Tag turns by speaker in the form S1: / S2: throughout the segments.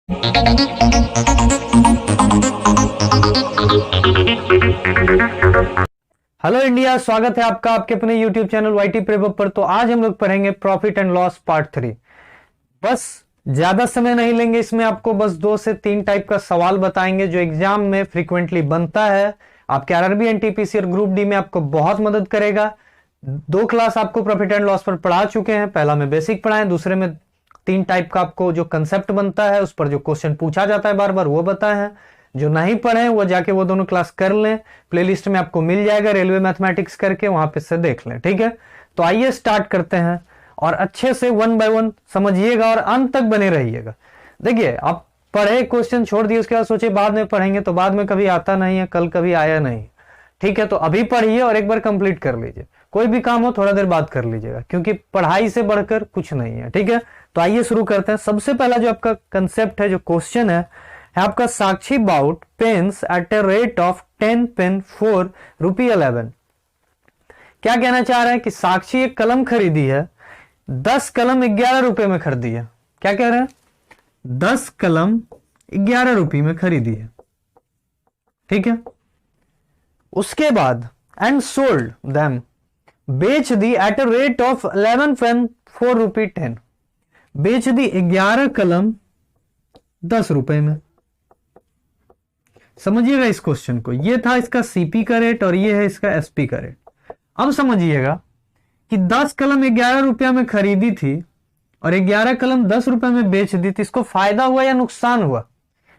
S1: Hello India, स्वागत है आपका आपके अपने यूट्यूब चैनल वाईटी प्रेप पर। तो आज हम लोग पढ़ेंगे प्रॉफिट एंड लॉस पार्ट 3। बस ज्यादा समय नहीं लेंगे इसमें, आपको बस 2 से 3 टाइप का सवाल बताएंगे जो एग्जाम में फ्रीक्वेंटली बनता है। आपके आरआरबी एनटीपीसी और ग्रुप डी में आपको बहुत मदद करेगा। 2 क्लास आपको प्रॉफिट एंड लॉस पर पढ़ा चुके हैं। पहला में बेसिक पढ़ाएं, दूसरे में 3 टाइप का आपको जो कंसेप्ट बनता है, उस पर जो क्वेश्चन पूछा जाता है बार बार, वो बताए हैं। जो नहीं पढ़े वो जाके वो दोनों क्लास कर लें, प्लेलिस्ट में आपको मिल जाएगा, रेलवे मैथमेटिक्स करके वहां पे से देख लें। ठीक है, तो आइए स्टार्ट करते हैं और अच्छे से 1 बाय 1 समझिएगा और अंत तक बने रहिएगा। देखिए, आप पढ़े क्वेश्चन छोड़ दिए, उसके बाद सोचे बाद में पढ़ेंगे, तो बाद में कभी आता नहीं है, कल कभी आया नहीं। ठीक है, तो अभी पढ़िए और एक बार कंप्लीट कर लीजिए। कोई भी काम हो थोड़ा देर बाद कर लीजिएगा, क्योंकि पढ़ाई से बढ़कर कुछ नहीं है। ठीक है, तो आइए शुरू करते हैं। सबसे पहला जो आपका कंसेप्ट है, जो क्वेश्चन है आपका, Sakshi bought pens at a rate of 10 pen for ₹11। क्या कहना चाह रहा है कि साक्षी एक कलम खरीदी है, 10 कलम 11 रुपए में खरीदी है। क्या कह रहे हैं? 10 कलम 11 रुपए में खरीदी है। ठीक है, उसके बाद एंड सोल्ड देम, बेच दी at a rate of 11 pen for ₹10। बेच दी 11 कलम 10 रुपए में। समझिएगा इस क्वेश्चन को, ये था इसका सीपी का रेट और ये है इसका एसपी का रेट। अब समझिएगा कि 10 कलम 11 रुपया में खरीदी थी और 11 कलम 10 रुपए में बेच दी थी। इसको फायदा हुआ या नुकसान हुआ,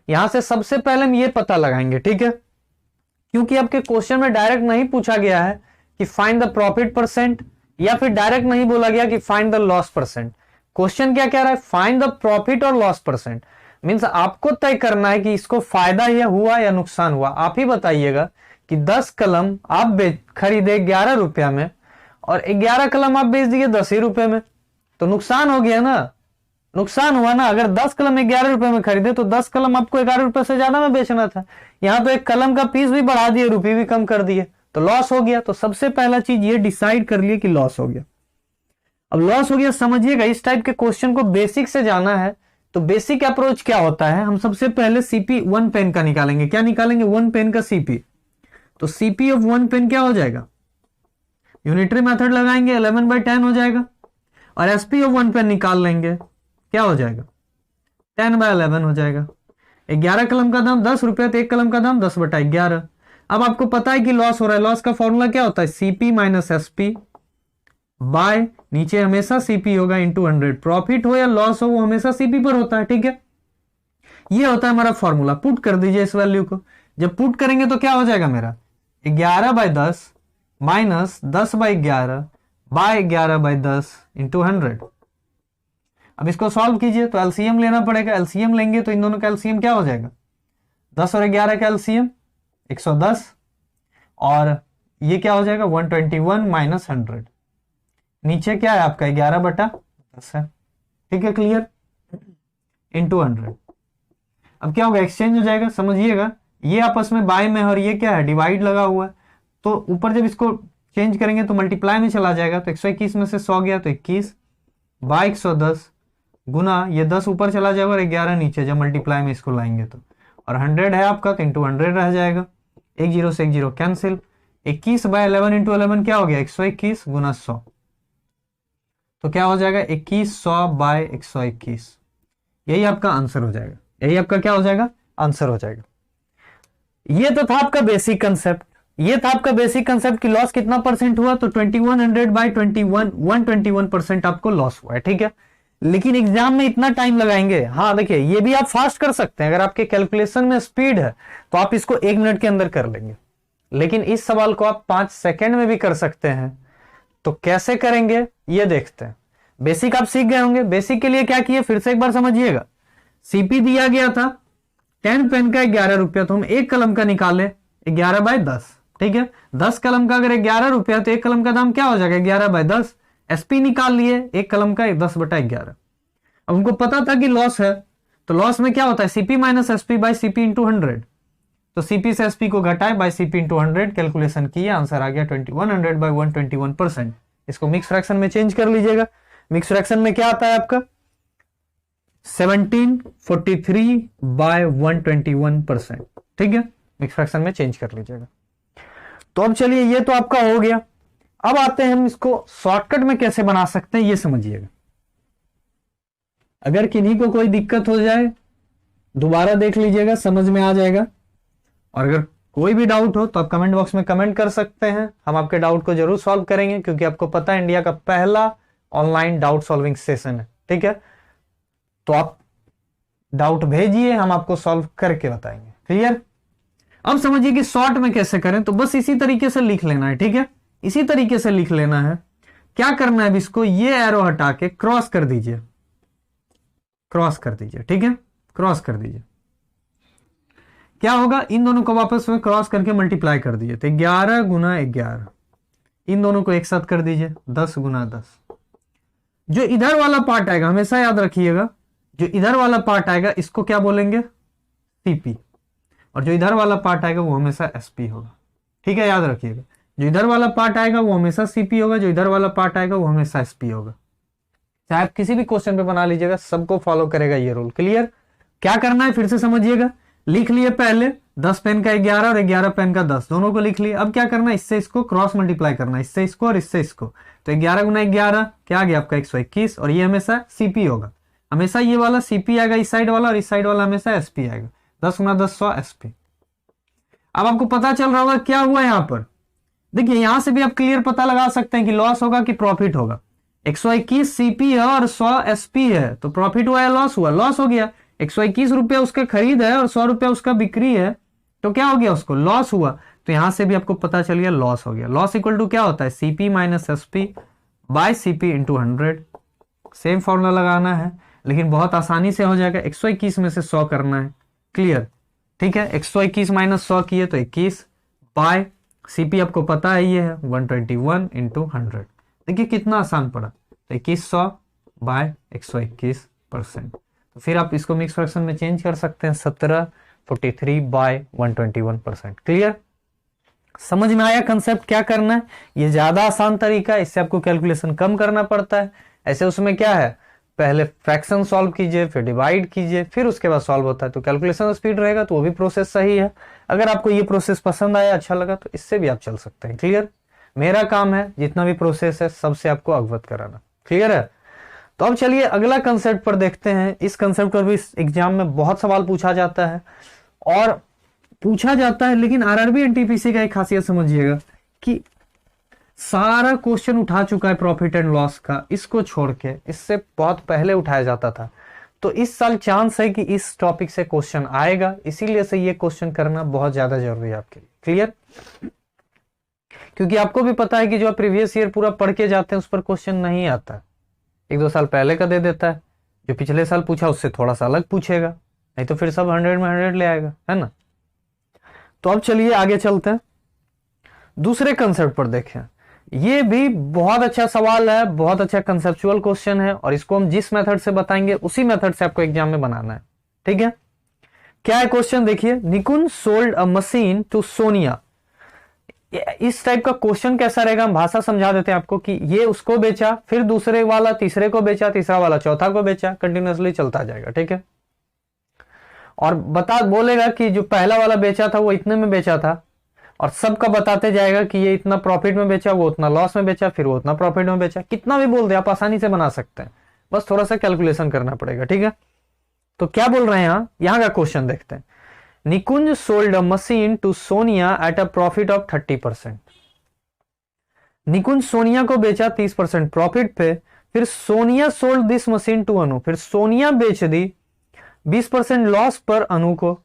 S1: यहां से सबसे पहले हम ये पता लगाएंगे। ठीक है, क्योंकि आपके क्वेश्चन में डायरेक्ट नहीं पूछा गया है कि फाइंड द प्रॉफिट परसेंट, या फिर डायरेक्ट नहीं बोला गया कि find the loss percent. Question क्या कह रहा है? फाइंड द प्रॉफिट और लॉस परसेंट। मीन्स आपको तय करना है कि इसको फायदा या हुआ या नुकसान हुआ। आप ही बताइएगा कि 10 कलम आप खरीदे 11 रुपया में और 11 कलम आप बेच दिए 10 ही रुपए में, तो नुकसान हो गया ना, नुकसान हुआ ना। अगर 10 कलम 11 रुपए में खरीदे तो 10 कलम आपको 11 रुपए से ज्यादा में बेचना था। यहां तो एक कलम का पीस भी बढ़ा दिए, रुपये भी कम कर दिए, तो लॉस हो गया। तो सबसे पहला चीज ये डिसाइड कर लिए कि लॉस हो गया। अब लॉस हो गया, समझिएगा इस टाइप के क्वेश्चन को बेसिक से जाना है तो बेसिक अप्रोच क्या होता है, हम सबसे पहले सीपी 1 पेन का निकालेंगे। क्या निकालेंगे? 1 पेन का सीपी। तो सीपी ऑफ 1 पेन क्या हो जाएगा? यूनिटरी मेथड लगाएंगे, 11/10 हो जाएगा। और एसपी ऑफ 1 पेन निकाल लेंगे, क्या हो जाएगा? 10/11 हो जाएगा। 11 कलम का दाम 10 रुपए, तो 1 कलम का दाम 10/11। अब आपको पता है कि लॉस हो रहा है। लॉस का फॉर्मूला क्या होता है? सीपी माइनस एसपी बाय, नीचे हमेशा सीपी होगा, इंटू 100। प्रॉफिट हो या लॉस हो वो हमेशा सीपी पर होता है। ठीक है, ये होता है हमारा फॉर्मूला। पुट कर दीजिए इस वैल्यू को। जब पुट करेंगे तो क्या हो जाएगा मेरा? 11/10 माइनस 10/11 बाय 11/10 इंटू 100। अब इसको सॉल्व कीजिए तो एलसीएम लेना पड़ेगा। एलसीएम लेंगे तो इन दोनों का एलसीएम क्या हो जाएगा? 10 और 11 का एलसीएम 110, और ये क्या हो जाएगा? 121 माइनस 100। नीचे क्या है आपका? 11/10 है। ठीक है, क्लियर? इंटू 100। अब क्या होगा? एक्सचेंज हो जाएगा। समझिएगा, ये आपस में बाय में और ये क्या है? डिवाइड लगा हुआ है। तो ऊपर जब इसको चेंज करेंगे तो मल्टीप्लाई में चला जाएगा। तो 121 में से 100 गया तो 21 बाय 110 गुना ये 10 ऊपर चला जाएगा और 11 नीचे, जब मल्टीप्लाई में इसको लाएंगे तो, और 100 है आपका तो इंटू 100 रह जाएगा। 1 0 से 1 0 कैंसिल। 21/11 इंटू 11 क्या हो गया? 121 गुना 100, तो क्या हो जाएगा? 2100/121। यही आपका आंसर हो जाएगा। यही आपका क्या हो जाएगा? आंसर हो जाएगा। ये तो था आपका बेसिक कंसेप्ट। ये था आपका बेसिक कंसेप्ट कि लॉस कितना परसेंट हुआ, तो 2100/21 121% आपको लॉस हुआ है। ठीक है, लेकिन एग्जाम में इतना टाइम लगाएंगे। हाँ देखिए, ये भी आप फास्ट कर सकते हैं। अगर आपके कैलकुलेशन में स्पीड है तो आप इसको 1 मिनट के अंदर कर लेंगे, लेकिन इस सवाल को आप 5 सेकेंड में भी कर सकते हैं। तो कैसे करेंगे ये देखते हैं। बेसिक आप सीख गए होंगे। बेसिक के लिए क्या किए फिर से एक बार समझिएगा। सीपी दिया गया था 10 पेन का 11 रुपया, तो हम 1 कलम का निकाले 11/10। ठीक है, 10 कलम का अगर 11 रुपया तो 1 कलम का दाम क्या हो जाएगा? 11/10। एसपी निकाल लिए 1 कलम का 10/11। अब हमको पता था कि लॉस है, तो लॉस में क्या होता है? CP minus SP bye CP into 100। तो सीपी से एसपी को घटाए बाय सीपी इंटू 100, कैलकुलेशन किए, आंसर आ गया 2100/121%। इसको मिक्स फ्रैक्शन में चेंज कर लीजिएगा। मिक्स फ्रैक्शन में क्या आता है आपका? 1743 बाय 121%। ठीक है, मिक्स फ्रैक्शन में चेंज कर लीजिएगा। तो अब चलिए, ये तो आपका हो गया। अब आते हैं हम इसको शॉर्टकट में कैसे बना सकते हैं, ये समझिएगा। अगर किन्हीं को कोई दिक्कत हो जाए दोबारा देख लीजिएगा, समझ में आ जाएगा। और अगर कोई भी डाउट हो तो आप कमेंट बॉक्स में कमेंट कर सकते हैं, हम आपके डाउट को जरूर सॉल्व करेंगे, क्योंकि आपको पता है इंडिया का पहला ऑनलाइन डाउट सॉल्विंग सेशन है। ठीक है, तो आप डाउट भेजिए, हम आपको सॉल्व करके बताएंगे। क्लियर? अब समझिए कि शॉर्ट में कैसे करें। तो बस इसी तरीके से लिख लेना है। ठीक है, इसी तरीके से लिख लेना है। क्या करना है, अब इसको ये एरो हटा के क्रॉस कर दीजिए, क्रॉस कर दीजिए। ठीक है, क्रॉस कर दीजिए। क्या होगा, इन दोनों को वापस में क्रॉस करके मल्टीप्लाई कर दीजिए। तो 11 गुना 11, इन दोनों को एक साथ कर दीजिए, 10 गुना 10। जो इधर वाला पार्ट आएगा, हमेशा याद रखिएगा, जो इधर वाला पार्ट आएगा इसको क्या बोलेंगे, सीपी, और जो इधर वाला पार्ट आएगा वो हमेशा एसपी होगा। ठीक है, याद रखिएगा, जो इधर वाला पार्ट आएगा वो हमेशा सीपी होगा, जो इधर वाला पार्ट आएगा वो हमेशा एसपी होगा। चाहे आप किसी भी क्वेश्चन पे बना लीजिएगा, सबको फॉलो करेगा ये रूल। क्लियर? क्या करना है फिर से समझिएगा। लिख लिए पहले 10 पेन का 11 और 11 पेन का 10, दोनों को लिख लिए। अब क्या करना है, इससे इसको क्रॉस मल्टीप्लाई करना है, इससे इसको और इससे इसको। तो 11 गुना 11 क्या आ गया आपका 121, और ये हमेशा सीपी होगा, हमेशा ये वाला सीपी आएगा इस साइड वाला, और इस साइड वाला हमेशा एसपी आएगा। 10 गुना 10 100 एसपी। अब आपको पता चल रहा होगा क्या हुआ यहां पर। देखिए, यहां से भी आप क्लियर पता लगा सकते हैं कि लॉस होगा कि प्रॉफिट होगा। 121 सीपी है और 100 एसपी है, तो प्रॉफिट हुआ या लॉस हुआ? लॉस हो गया। 121 रुपया उसका खरीद है और 100 रुपया उसका बिक्री है, तो क्या हो गया, उसको लॉस हुआ। तो यहां से भी आपको पता चल गया लॉस हो गया। लॉस इक्वल टू क्या होता है, CP minus SP bye CP into 100। Same formula लगाना है, लेकिन बहुत आसानी से हो जाएगा। 121 में से 100 करना है। क्लियर? ठीक है, 121 माइनस 100 किए तो 21 बाय सीपी आपको पता है ये है 121 इंटू 100। देखिए कितना आसान पड़ा। तो 2100 बाय 121%। तो फिर आप इसको मिक्स फ्रैक्शन में चेंज कर सकते हैं, 1743 बाय 121%। क्लियर? समझ में आया कंसेप्ट क्या करना है? ये ज्यादा आसान तरीका है, इससे आपको कैलकुलेशन कम करना पड़ता है। ऐसे उसमें क्या है, पहले फ्रैक्शन सॉल्व कीजिए, फिर डिवाइड कीजिए, फिर उसके बाद सॉल्व होता है, तो कैलकुलेशन स्पीड रहेगा, तो वो भी प्रोसेस सही है। अगर आपको ये प्रोसेस पसंद आया, अच्छा लगा, तो इससे भी आप चल सकते हैं। क्लियर? मेरा काम है जितना भी प्रोसेस है सबसे आपको अवगत कराना। क्लियर है? तो अब चलिए अगला कंसेप्ट पर देखते हैं। इस कंसेप्ट पर भी एग्जाम में बहुत सवाल पूछा जाता है, और पूछा जाता है, लेकिन आरआरबी एनटीपीसी का एक खासियत समझिएगा कि सारा क्वेश्चन उठा चुका है प्रॉफिट एंड लॉस का, इसको छोड़ के इससे बहुत पहले उठाया जाता था। तो इस साल चांस है कि इस टॉपिक से क्वेश्चन आएगा, इसीलिए से ये क्वेश्चन करना बहुत ज्यादा जरूरी है आपके लिए। क्लियर? क्योंकि आपको भी पता है कि जो आप प्रीवियस ईयर पूरा पढ़ के जाते हैं उस पर क्वेश्चन नहीं आता, 1-2 साल पहले का दे देता है। जो पिछले साल पूछा उससे थोड़ा सा अलग पूछेगा, नहीं तो फिर सब 100 में 100 ले आएगा, है ना। तो अब चलिए आगे चलते हैं, दूसरे कंसेप्ट पर देखें। ये भी बहुत अच्छा सवाल है, बहुत अच्छा कंसेप्चुअल क्वेश्चन है, और इसको हम जिस मेथड से बताएंगे उसी मेथड से आपको एग्जाम में बनाना है। ठीक है, क्या है क्वेश्चन देखिए। Nikunj sold a machine to Sonia. इस टाइप का क्वेश्चन कैसा रहेगा, हम भाषा समझा देते हैं आपको कि ये उसको बेचा, फिर दूसरे वाला तीसरे को बेचा, तीसरा वाला चौथा को बेचा, कंटिन्यूअसली चलता जाएगा। ठीक है, और बोलेगा कि जो पहला वाला बेचा था वो इतने में बेचा था, और सबका बताते जाएगा कि ये इतना प्रॉफिट में बेचा, वो उतना लॉस में बेचा, फिर वो उतना प्रॉफिट में बेचा। कितना भी बोल दे आप आसानी से बना सकते हैं, बस थोड़ा सा कैलकुलेशन करना पड़ेगा। ठीक है, तो क्या बोल रहे हैं यहां का क्वेश्चन देखते हैं। Nikunj sold a machine to Sonia at a profit of 30%। Nikunj Sonia को बेचा 30% प्रॉफिट पे, फिर Sonia sold this machine to Anu, फिर सोनिया बेच दी 20% लॉस पर अनु को।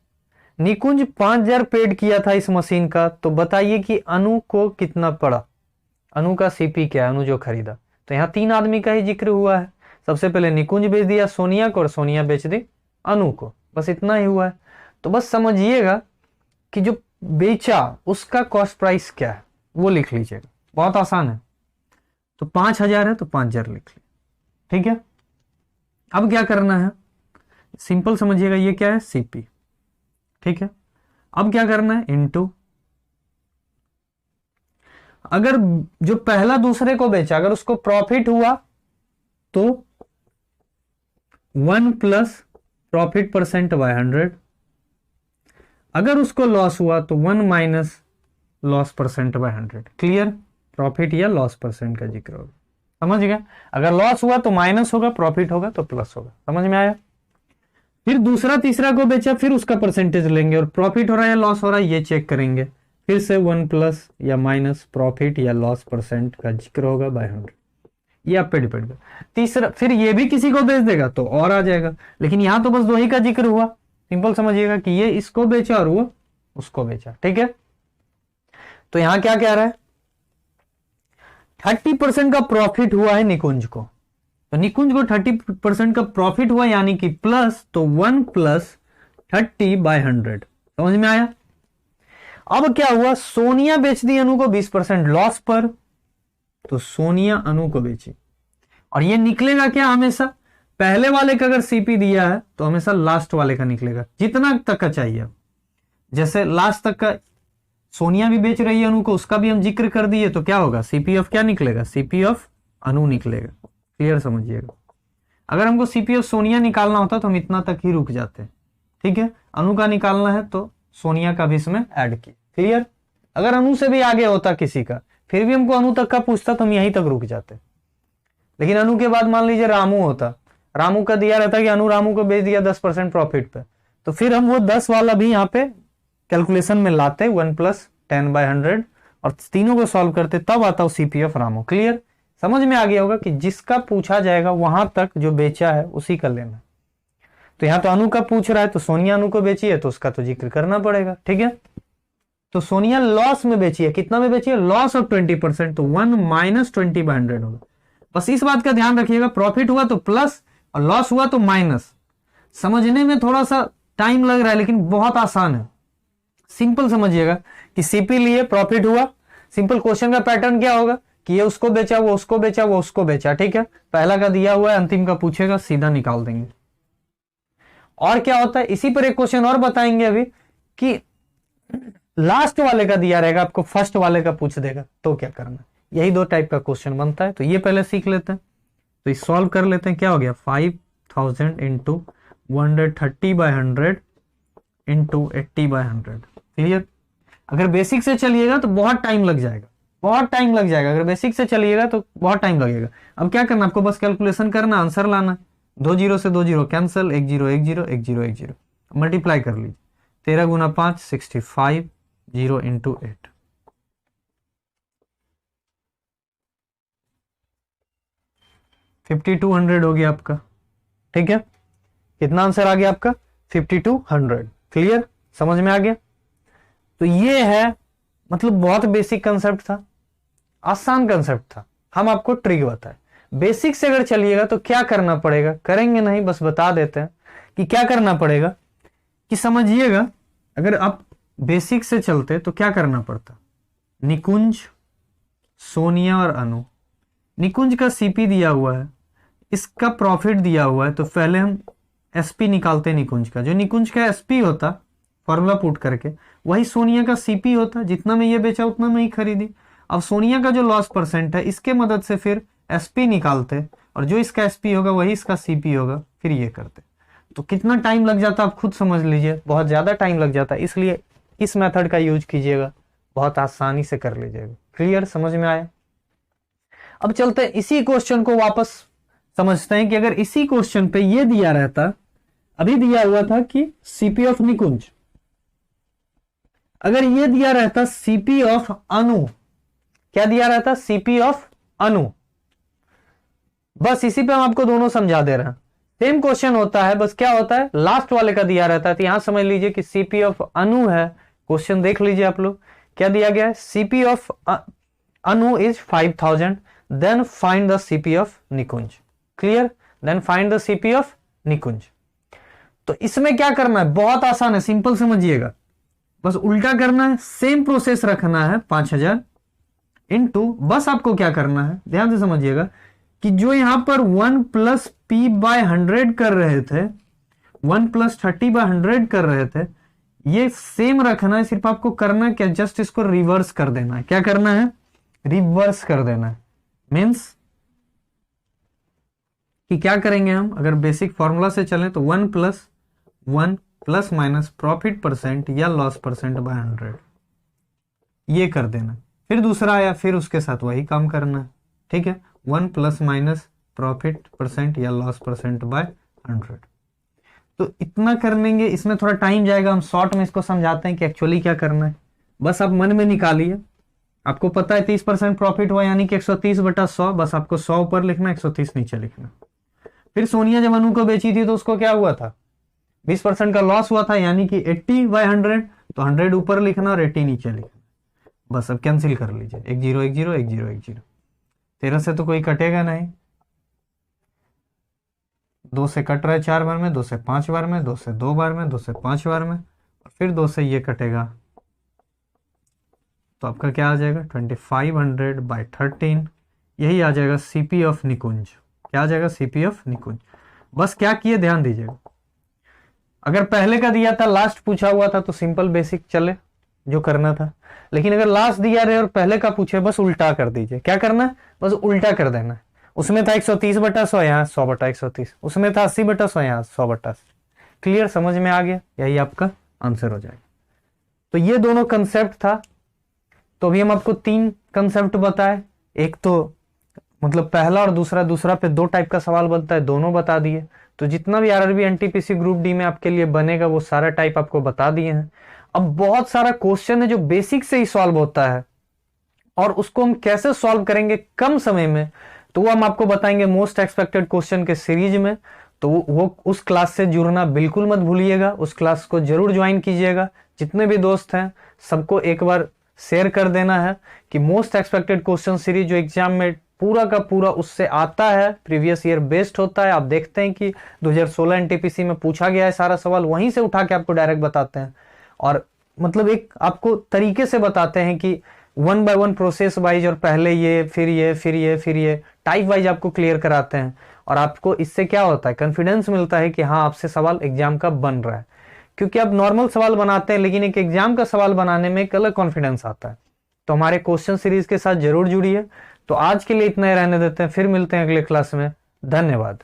S1: निकुंज 5000 पेड किया था इस मशीन का, तो बताइए कि अनु को कितना पड़ा। अनु का सीपी क्या है, अनु जो खरीदा। तो यहां 3 आदमी का ही जिक्र हुआ है। सबसे पहले निकुंज बेच दिया सोनिया को, और सोनिया बेच दी अनु को, बस इतना ही हुआ है। तो बस समझिएगा कि जो बेचा उसका कॉस्ट प्राइस क्या है वो लिख लीजिएगा, बहुत आसान है। तो 5000 है तो 5000 लिख लीजिए। ठीक है, अब क्या करना है, सिंपल समझिएगा, ये क्या है, सीपी। ठीक है, अब क्या करना है, इनटू, अगर जो पहला दूसरे को बेचा अगर उसको प्रॉफिट हुआ तो 1 प्लस प्रॉफिट परसेंट बाय 100। अगर उसको लॉस हुआ तो 1 minus loss percent by 100। Clear? Profit या लॉस परसेंट का जिक्र होगा, समझ गया? अगर लॉस हुआ तो माइनस होगा, प्रॉफिट होगा तो प्लस होगा। समझ में आया? फिर दूसरा तीसरा को बेचा, फिर उसका परसेंटेज लेंगे और प्रॉफिट हो रहा है या लॉस हो रहा है ये चेक करेंगे। फिर से 1 प्लस या माइनस प्रॉफिट या लॉस परसेंट का जिक्र होगा बाय 100। ये आप पे डिपेंड कर। तीसरा फिर ये भी किसी को बेच देगा तो और आ जाएगा, लेकिन यहां तो बस दो ही का जिक्र हुआ। सिंपल समझिएगा कि ये इसको बेचा और वो उसको बेचा। ठीक है? तो यहां क्या कह रहा है? 30% का प्रॉफिट हुआ है निकुंज को, तो निकुंज को 30% का प्रॉफिट हुआ यानी कि प्लस, तो 1 प्लस 30 बाय 100। समझ में आया? अब क्या हुआ? सोनिया बेच दी अनु को 20% लॉस पर, तो सोनिया अनु को बेची। और ये निकलेगा क्या? हमेशा पहले वाले का अगर सीपी दिया है तो हमेशा लास्ट वाले का निकलेगा, जितना तक का चाहिए। जैसे लास्ट तक का सोनिया भी बेच रही है अनु को, उसका भी हम जिक्र कर दिए, तो क्या होगा? सीपी ऑफ क्या निकलेगा? सीपी ऑफ अनु निकलेगा। क्लियर समझिएगा? अगर हमको सीपी ऑफ सोनिया निकालना होता तो हम इतना तक ही रुक जाते। ठीक है? अनु का निकालना है तो सोनिया का भी इसमें ऐड किया। क्लियर? अगर अनु से भी आगे होता किसी का, फिर भी हमको अनु तक का पूछता तो हम यहीं तक रुक जाते। लेकिन अनु के बाद मान लीजिए रामू होता, रामू का दिया रहता कि अनु रामू को बेच दिया 10% प्रॉफिट पे, तो फिर हम वो 10 वाला भी यहाँ पे कैलकुलेशन में लाते 1 प्लस 10 बाय 100 और तीनों को सॉल्व करते, तब आता हो सीपी ऑफ रामू। क्लियर? समझ में आ गया होगा कि जिसका पूछा जाएगा वहां तक जो बेचा है उसी का लेना। तो यहां तो अनु का पूछ रहा है तो सोनिया अनु को बेची है तो उसका तो जिक्र करना पड़ेगा। ठीक है? तो सोनिया लॉस में बेची है, कितना में बेची है? लॉस ऑफ 20%, तो 1 माइनस 20 बाय 100 होगा। बस इस बात का ध्यान रखिएगा, प्रॉफिट हुआ तो प्लस और लॉस हुआ तो माइनस। समझने में थोड़ा सा टाइम लग रहा है लेकिन बहुत आसान है। सिंपल समझिएगा कि सीपी लिए, प्रॉफिट हुआ, सिंपल क्वेश्चन का पैटर्न क्या होगा कि ये उसको बेचा, वो उसको बेचा, वो उसको बेचा। ठीक है? पहला का दिया हुआ है, अंतिम का पूछेगा, सीधा निकाल देंगे। और क्या होता है इसी पर एक क्वेश्चन और बताएंगे अभी कि लास्ट वाले का दिया रहेगा, आपको फर्स्ट वाले का पूछ देगा तो क्या करना। यही दो टाइप का क्वेश्चन बनता है, तो ये पहले सीख लेते हैं। तो इस सॉल्व कर लेते हैं। क्या हो गया? 5000 into 130 by 100 into 80 by 100। Clear? अगर बेसिक से चलिएगा तो बहुत टाइम लग जाएगा, बहुत टाइम लग जाएगा। अगर बेसिक से चलिएगा तो बहुत टाइम लगेगा। अब क्या करना, आपको बस कैलकुलेशन करना, आंसर लाना। 2 जीरो से 2 जीरो कैंसिल, 1 0 1 0 1 0 1 0 मल्टीप्लाई कर लीजिए। 13 गुना 5 65, 0 इंटू 8। $5200 हो गया आपका। ठीक है? कितना आंसर आ गया आपका? 5200। क्लियर? समझ में आ गया? तो ये है, मतलब बहुत बेसिक कंसेप्ट था, आसान कंसेप्ट था। हम आपको ट्रिक बताए। बेसिक से अगर चलिएगा तो क्या करना पड़ेगा, करेंगे नहीं, बस बता देते हैं कि क्या करना पड़ेगा। कि समझिएगा, अगर आप बेसिक से चलते तो क्या करना पड़ता। निकुंज, सोनिया और अनु। निकुंज का सीपी दिया हुआ है, इसका प्रॉफिट दिया हुआ है, तो पहले हम एसपी निकालते निकुंज का। जो निकुंज का एसपी होता फॉर्मूला पुट करके, वही सोनिया का सीपी होता। जितना में ये बेचा उतना में ही खरीदी। अब सोनिया का जो लॉस परसेंट है, इसके मदद से फिर एसपी निकालते और जो इसका एसपी होगा वही इसका सीपी होगा, फिर ये करते। तो कितना टाइम लग जाता आप खुद समझ लीजिए, बहुत ज्यादा टाइम लग जाता है। इसलिए इस मेथड का यूज कीजिएगा, बहुत आसानी से कर लीजिएगा। क्लियर? समझ में आया? अब चलते हैं इसी क्वेश्चन को वापस समझते हैं कि अगर इसी क्वेश्चन पे ये दिया रहता, अभी दिया हुआ था कि सीपी ऑफ निकुंज, अगर ये दिया रहता सीपी ऑफ अनु, क्या दिया रहता? सीपी ऑफ अनु। बस इसी पे हम आपको दोनों समझा दे रहे हैं। सेम क्वेश्चन होता है, बस क्या होता है, लास्ट वाले का दिया रहता है। तो यहां समझ लीजिए कि सीपी ऑफ अनु है। क्वेश्चन देख लीजिए आप लोग, क्या दिया गया है? CP of Anu is 5000, then find the CP of Nikunj. Clear? Then find the CP of Nikunj. तो इसमें क्या करना है, बहुत आसान है, सिंपल समझिएगा। बस उल्टा करना है, सेम प्रोसेस रखना है 5000 इंटू, बस आपको क्या करना है, ध्यान से समझिएगा कि जो यहां पर 1 प्लस पी बाय 100 कर रहे थे, 1 प्लस 30 बाय 100 कर रहे थे, ये सेम रखना है। सिर्फ आपको करना क्या, जस्ट इसको रिवर्स कर देना है। क्या करना है? रिवर्स कर देना है। मीन्स कि क्या करेंगे हम, अगर बेसिक फॉर्मूला से चलें तो 1 प्लस माइनस प्रॉफिट परसेंट या लॉस परसेंट बाय 100, ये कर देना। फिर दूसरा आया, फिर उसके साथ वही काम करना है, ठीक है। 1 प्लस माइनस प्रॉफिट परसेंट या लॉस परसेंट बाय 100। तो इतना कर लेंगे, इसमें थोड़ा टाइम जाएगा, हम शॉर्ट में इसको समझाते हैं कि एक्चुअली क्या करना है। बस आप मन में निकालिए, आपको पता है 30% प्रॉफिट हुआ यानी कि 130/100, बस आपको 100 ऊपर लिखना, 130 नीचे लिखना। फिर सोनिया जब अनु को बेची थी तो उसको क्या हुआ था, 20% का लॉस हुआ था यानी कि 80/100, तो 100 ऊपर लिखना और 80 नीचे लिखना। बस अब कैंसिल कर लीजिए, 1 0 1 0 1 0 1 0। 13 से तो कोई कटेगा नहीं, 2 से कट रहा है 4 बार में, 2 से 5 बार में, 2 से 2 बार में, 2 से 5 बार में, और फिर 2 से ये कटेगा, तो आपका क्या आ जाएगा 2500/13, यही आ जाएगा सीपी ऑफ निकुंज। क्या आ जाएगा, सीपी ऑफ निकुंज। बस क्या किए ध्यान दीजिएगा, अगर पहले का दिया था लास्ट पूछा हुआ था तो सिंपल बेसिक चले जो करना था, लेकिन अगर लास्ट दिया रहे और पहले का पूछे बस उल्टा कर दीजिए। क्या करना है, बस उल्टा कर देना है। उसमें था 130/100, यहाँ 100/130, उसमें था 80/100, यहाँ 100/80। क्लियर, समझ में आ गया, यही आपका आंसर हो जाएगा। तो ये दोनों कंसेप्ट था। तो अभी हम आपको 3 कंसेप्ट बताए, एक तो मतलब पहला और दूसरा पे 2 टाइप का सवाल बनता है, दोनों बता दिए। तो जितना भी आरआरबी एनटीपीसी ग्रुप डी में आपके लिए बनेगा वो सारा टाइप आपको बता दिए हैं। अब बहुत सारा क्वेश्चन है जो बेसिक से ही सॉल्व होता है, और उसको हम कैसे सॉल्व करेंगे कम समय में, तो वो हम आपको बताएंगे मोस्ट एक्सपेक्टेड क्वेश्चन के सीरीज में। तो वो उस क्लास से जुड़ना बिल्कुल मत भूलिएगा, उस क्लास को जरूर ज्वाइन कीजिएगा। जितने भी दोस्त हैं सबको एक बार शेयर कर देना है कि मोस्ट एक्सपेक्टेड क्वेश्चन सीरीज जो एग्जाम में पूरा का पूरा उससे आता है, प्रीवियस ईयर बेस्ड होता है। आप देखते हैं कि 2016 एनटीपीसी में पूछा गया है सारा सवाल, वहीं से उठा के आपको डायरेक्ट बताते हैं, और मतलब एक आपको तरीके से बताते हैं कि 1 by 1 प्रोसेस वाइज, और पहले ये फिर ये फिर ये फिर ये टाइप वाइज आपको क्लियर कराते हैं। और आपको इससे क्या होता है, कॉन्फिडेंस मिलता है कि हाँ आपसे सवाल एग्जाम का बन रहा है, क्योंकि आप नॉर्मल सवाल बनाते हैं लेकिन एक एग्जाम का सवाल बनाने में एक अलग कॉन्फिडेंस आता है। तो हमारे क्वेश्चन सीरीज के साथ जरूर जुड़िए। तो आज के लिए इतना ही रहने देते हैं, फिर मिलते हैं अगले क्लास में। धन्यवाद।